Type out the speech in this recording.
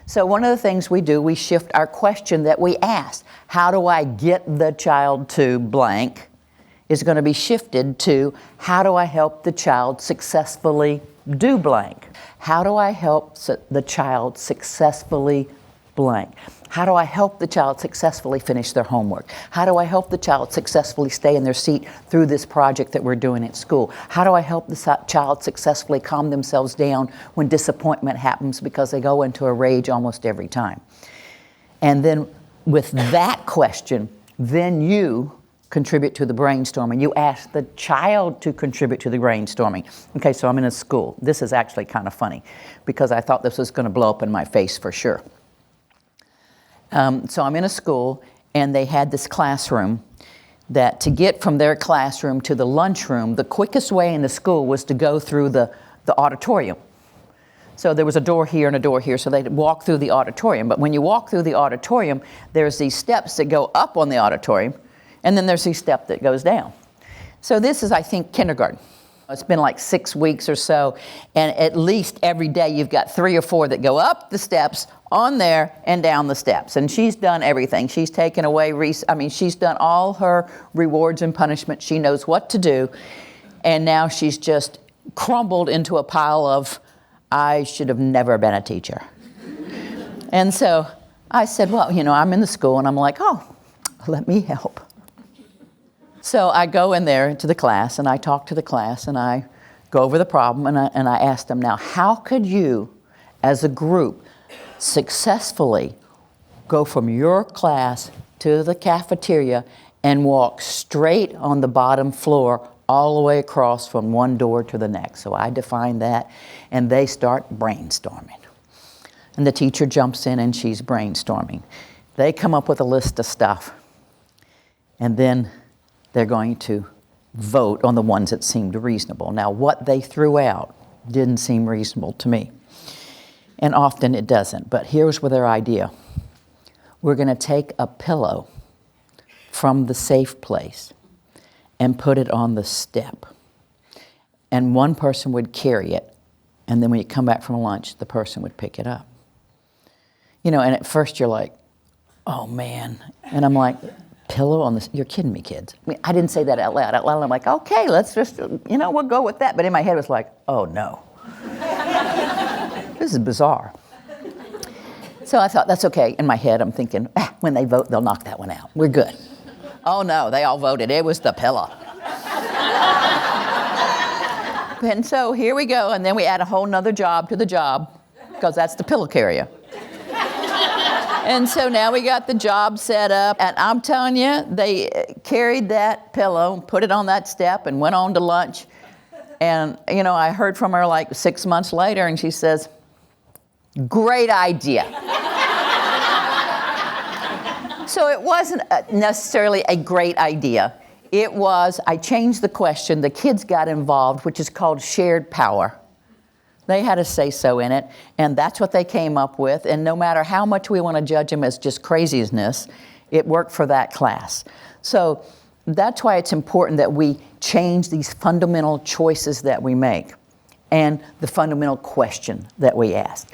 So one of the things we do, we shift our question that we asked. How do I get the child to blank? Is going to be shifted to how do I help the child successfully do blank? How do I help the child successfully blank? How do I help the child successfully finish their homework? How do I help the child successfully stay in their seat through this project that we're doing at school? How do I help the child successfully calm themselves down when disappointment happens because they go into a rage almost every time? And then with that question, then you contribute to the brainstorming. You ask the child to contribute to the brainstorming. Okay, so I'm in a school. This is actually kind of funny because I thought this was going to blow up in my face for sure. So I'm in a school, and they had this classroom that to get from their classroom to the lunchroom, the quickest way in the school was to go through the auditorium. So there was a door here and a door here, so they'd walk through the auditorium. But when you walk through the auditorium, there's these steps that go up on the auditorium, and then there's these steps that goes down. So this is, I think, kindergarten. It's been like 6 weeks or so, and at least every day you've got 3 or 4 that go up the steps, on there, and down the steps. And she's done everything. She's taken away, she's done all her rewards and punishments. She knows what to do, and now she's just crumbled into a pile of, I should have never been a teacher. And so I said, well, I'm in the school, and I'm like, oh, let me help. So I go in there to the class, and I talk to the class, and I go over the problem, and I ask them, now, how could you, as a group, successfully go from your class to the cafeteria and walk straight on the bottom floor all the way across from one door to the next? So I define that, and they start brainstorming. And the teacher jumps in, and she's brainstorming. They come up with a list of stuff, and then they're going to vote on the ones that seemed reasonable. Now, what they threw out didn't seem reasonable to me. And often it doesn't. But here's their idea. We're going to take a pillow from the safe place and put it on the step. And one person would carry it. And then when you come back from lunch, the person would pick it up. And at first you're like, oh, man. And I'm like, pillow on this? You're kidding me, kids. I didn't say that out loud. Out loud, I'm like, okay, let's just, we'll go with that. But in my head, it was like, oh, no. This is bizarre. So I thought, that's okay. In my head, I'm thinking, when they vote, they'll knock that one out. We're good. Oh, no, they all voted. It was the pillow. And so here we go. And then we add a whole nother job to the job, because that's the pillow carrier. And so now we got the job set up, and I'm telling you, they carried that pillow, put it on that step, and went on to lunch. And, I heard from her like 6 months later, and she says, great idea. So it wasn't necessarily a great idea. It was, I changed the question, the kids got involved, which is called shared power. They had a say-so in it, and that's what they came up with. And no matter how much we want to judge them as just craziness, it worked for that class. So that's why it's important that we change these fundamental choices that we make and the fundamental question that we ask.